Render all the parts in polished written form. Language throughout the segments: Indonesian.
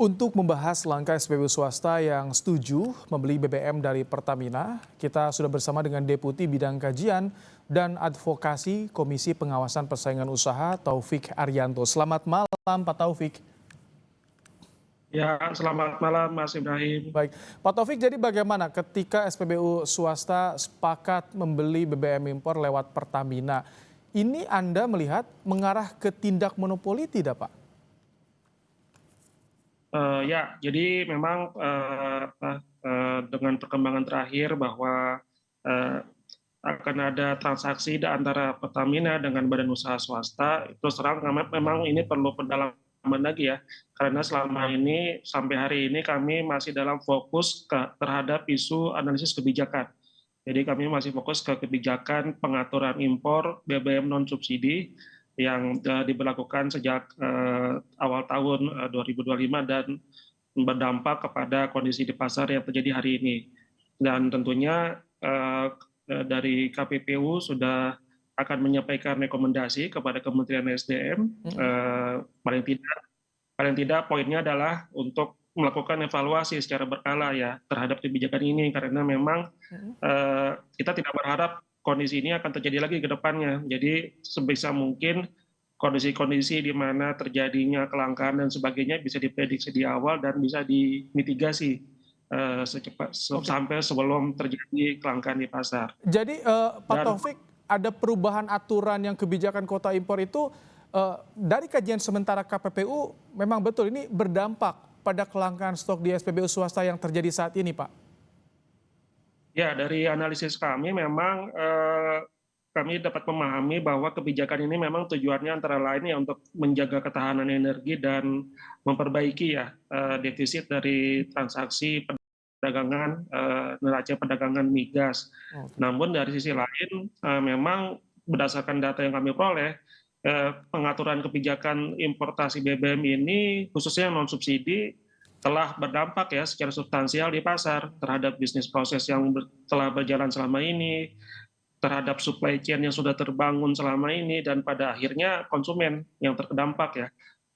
Untuk membahas langkah SPBU swasta yang setuju membeli BBM dari Pertamina, kita sudah bersama dengan Deputi Bidang Kajian dan Advokasi Komisi Pengawasan Persaingan Usaha Taufik Arianto. Selamat malam Pak Taufik. Ya, selamat malam Mas Ibrahim. Baik, Pak Taufik, jadi bagaimana ketika SPBU swasta sepakat membeli BBM impor lewat Pertamina? Ini Anda melihat mengarah ke tindak monopoli tidak, Pak? Ya, jadi memang dengan perkembangan terakhir bahwa eh, akan ada transaksi antara Pertamina dengan badan usaha swasta, itu terang memang ini perlu pendalaman lagi ya, karena selama ini sampai hari ini kami masih dalam fokus terhadap isu analisis kebijakan. Jadi kami masih fokus ke kebijakan pengaturan impor BBM non subsidi yang diberlakukan sejak awal tahun 2025 dan berdampak kepada kondisi di pasar yang terjadi hari ini. Dan tentunya dari KPPU sudah akan menyampaikan rekomendasi kepada Kementerian SDM. Paling tidak poinnya adalah untuk melakukan evaluasi secara berkala ya terhadap kebijakan ini, karena memang kita tidak berharap kondisi ini akan terjadi lagi ke depannya. Jadi sebisa mungkin kondisi-kondisi di mana terjadinya kelangkaan dan sebagainya bisa diprediksi di awal dan bisa dimitigasi sampai sebelum terjadi kelangkaan di pasar. Jadi Pak Taufik, ada perubahan aturan yang kebijakan kuota impor itu dari kajian sementara KPPU memang betul ini berdampak pada kelangkaan stok di SPBU swasta yang terjadi saat ini, Pak? Ya, dari analisis kami memang kami dapat memahami bahwa kebijakan ini memang tujuannya antara lain ya untuk menjaga ketahanan energi dan memperbaiki ya defisit dari transaksi perdagangan neraca perdagangan migas. Namun dari sisi lain memang berdasarkan data yang kami peroleh, pengaturan kebijakan importasi BBM ini khususnya non subsidi telah berdampak ya secara substansial di pasar terhadap bisnis proses yang telah berjalan selama ini, terhadap supply chain yang sudah terbangun selama ini, dan pada akhirnya konsumen yang terdampak ya.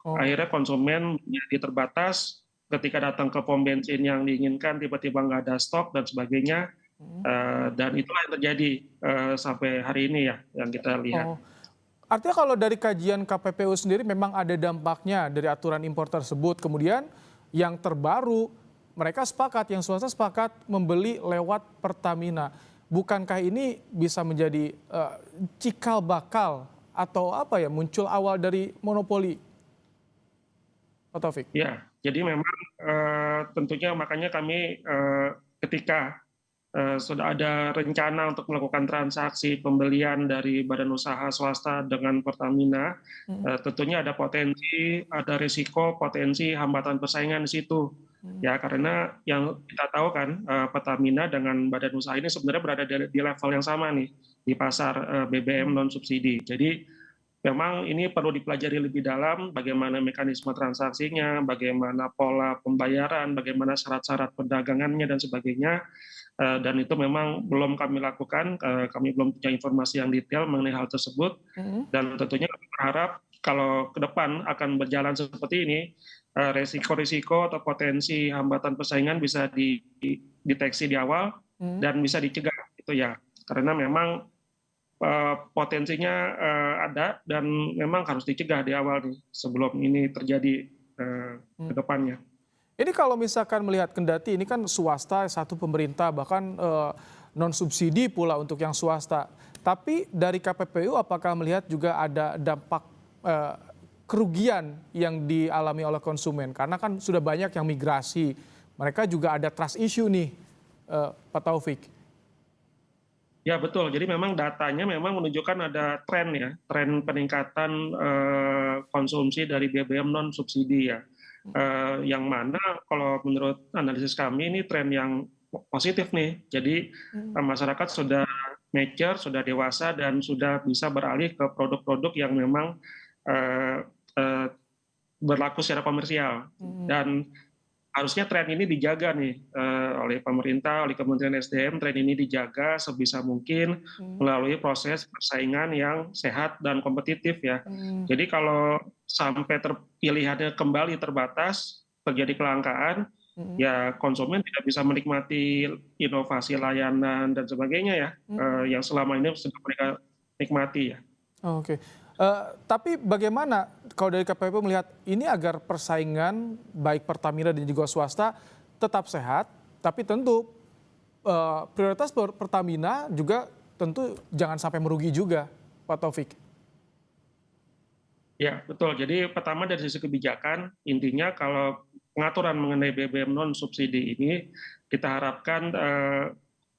Akhirnya konsumen menjadi terbatas ketika datang ke pom bensin yang diinginkan tiba-tiba nggak ada stok dan sebagainya, dan itulah yang terjadi sampai hari ini ya yang kita lihat. Artinya kalau dari kajian KPPU sendiri memang ada dampaknya dari aturan impor tersebut. Kemudian yang terbaru mereka sepakat, yang swasta sepakat membeli lewat Pertamina. Bukankah ini bisa menjadi cikal bakal atau apa ya, muncul awal dari monopoli, Pak Taufik? Ya, jadi memang tentunya makanya kami ketika sudah ada rencana untuk melakukan transaksi pembelian dari badan usaha swasta dengan Pertamina, tentunya ada potensi, ada risiko, potensi hambatan persaingan di situ. Ya, karena yang kita tahu kan Pertamina dengan badan usaha ini sebenarnya berada di level yang sama nih di pasar BBM non subsidi. Jadi memang ini perlu dipelajari lebih dalam bagaimana mekanisme transaksinya, bagaimana pola pembayaran, bagaimana syarat-syarat perdagangannya dan sebagainya. Dan itu memang belum kami lakukan, kami belum punya informasi yang detail mengenai hal tersebut, dan tentunya kami berharap kalau ke depan akan berjalan seperti ini, resiko-risiko atau potensi hambatan persaingan bisa dideteksi di awal dan bisa dicegah itu ya, karena memang potensinya ada dan memang harus dicegah di awal nih sebelum ini terjadi ke depannya. Ini kalau misalkan melihat kendati ini kan swasta, satu pemerintah, bahkan non subsidi pula untuk yang swasta. Tapi dari KPPU apakah melihat juga ada dampak kerugian yang dialami oleh konsumen? Karena kan sudah banyak yang migrasi, mereka juga ada trust issue nih, Pak Taufik. Ya betul, jadi memang datanya memang menunjukkan ada tren ya, tren peningkatan konsumsi dari BBM non subsidi ya. Yang mana kalau menurut analisis kami ini tren yang positif nih. Jadi masyarakat sudah mature, sudah dewasa dan sudah bisa beralih ke produk-produk yang memang berlaku secara komersial. Dan harusnya tren ini dijaga nih oleh pemerintah, oleh Kementerian SDM, tren ini dijaga sebisa mungkin melalui proses persaingan yang sehat dan kompetitif ya. Jadi kalau sampai pilihannya kembali terbatas, terjadi kelangkaan, ya konsumen tidak bisa menikmati inovasi layanan dan sebagainya ya, yang selama ini sudah mereka nikmati ya. Oke. Tapi bagaimana kalau dari KPPU melihat ini agar persaingan baik Pertamina dan juga swasta tetap sehat, tapi tentu prioritas Pertamina juga tentu jangan sampai merugi juga, Pak Taufik. Ya, betul. Jadi pertama dari sisi kebijakan, intinya kalau pengaturan mengenai BBM non subsidi ini kita harapkan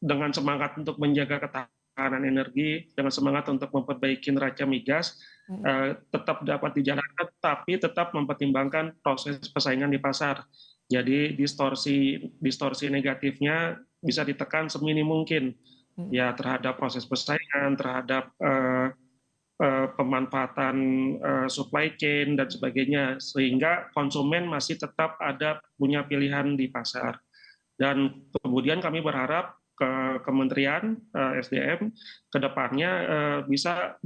dengan semangat untuk menjaga ketahanan energi, dengan semangat untuk memperbaiki neraca migas, tetap dapat dijalankan, tapi tetap mempertimbangkan proses persaingan di pasar. Jadi distorsi negatifnya bisa ditekan seminim mungkin ya terhadap proses persaingan, terhadap pemanfaatan supply chain dan sebagainya, sehingga konsumen masih tetap ada punya pilihan di pasar. Dan kemudian kami berharap ke Kementerian SDM ke depannya bisa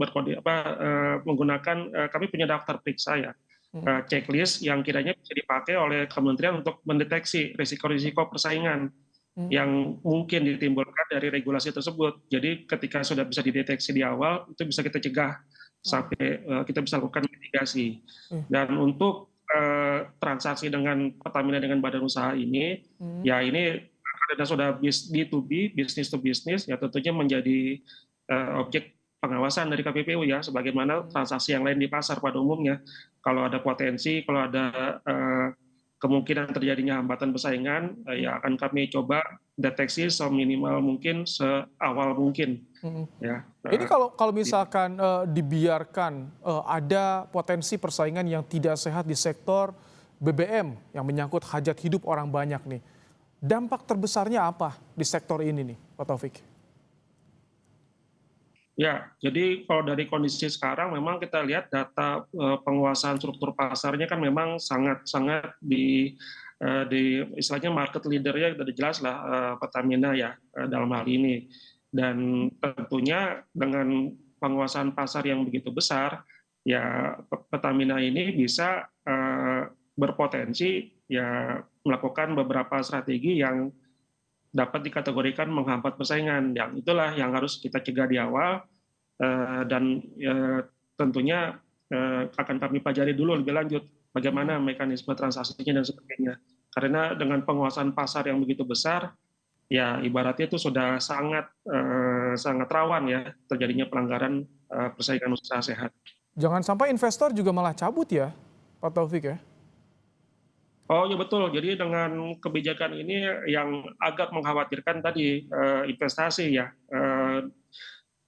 menggunakan, kami punya daftar periksa ya, checklist yang kiranya bisa dipakai oleh kementerian untuk mendeteksi risiko-risiko persaingan yang mungkin ditimbulkan dari regulasi tersebut. Jadi ketika sudah bisa dideteksi di awal, itu bisa kita cegah sampai kita bisa lakukan mitigasi. Dan untuk transaksi dengan Pertamina dengan badan usaha ini, ya ini karena sudah B2B, business to business, ya tentunya menjadi objek pengawasan dari KPPU ya, sebagaimana transaksi yang lain di pasar pada umumnya. Kalau ada potensi, kalau ada kemungkinan terjadinya hambatan persaingan, ya akan kami coba deteksi seminimal mungkin, seawal mungkin. Ya. Ini kalau misalkan dibiarkan ada potensi persaingan yang tidak sehat di sektor BBM yang menyangkut hajat hidup orang banyak nih, dampak terbesarnya apa di sektor ini nih, Pak Taufik? Ya, jadi kalau dari kondisi sekarang memang kita lihat data penguasaan struktur pasarnya kan memang sangat-sangat di istilahnya market leader-nya sudah jelas lah Pertamina ya dalam hal ini. Dan tentunya dengan penguasaan pasar yang begitu besar, ya Pertamina ini bisa berpotensi ya melakukan beberapa strategi yang dapat dikategorikan menghambat persaingan. Yang itulah yang harus kita cegah di awal, dan tentunya akan kami pelajari dulu lebih lanjut bagaimana mekanisme transaksinya dan sebagainya. Karena dengan penguasaan pasar yang begitu besar, ya ibaratnya itu sudah sangat rawan ya terjadinya pelanggaran persaingan usaha sehat. Jangan sampai investor juga malah cabut ya, Pak Taufik ya? Oh ya betul, jadi dengan kebijakan ini yang agak mengkhawatirkan tadi investasi ya.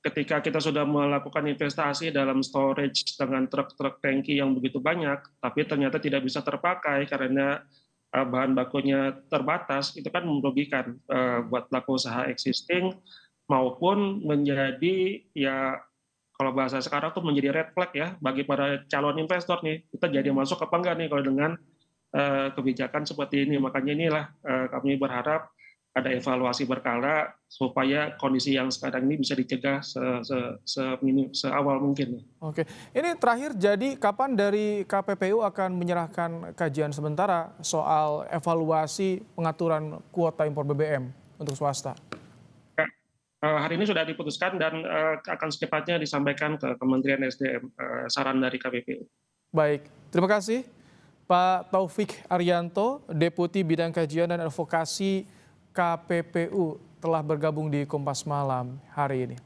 Ketika kita sudah melakukan investasi dalam storage dengan truk-truk tangki yang begitu banyak, tapi ternyata tidak bisa terpakai karena bahan bakunya terbatas, itu kan merugikan buat pelaku usaha existing maupun menjadi ya kalau bahasa sekarang tuh menjadi red flag ya bagi para calon investor nih. Kita jadi masuk apa enggak nih kalau dengan kebijakan seperti ini. Makanya inilah kami berharap ada evaluasi berkala supaya kondisi yang sekarang ini bisa dicegah seawal mungkin. Oke, ini terakhir, jadi kapan dari KPPU akan menyerahkan kajian sementara soal evaluasi pengaturan kuota impor BBM untuk swasta? Hari ini sudah diputuskan dan akan secepatnya disampaikan ke Kementerian SDM saran dari KPPU. Baik, terima kasih Pak Taufik Arianto, Deputi Bidang Kajian dan Advokasi KPPU telah bergabung di Kompas Malam hari ini.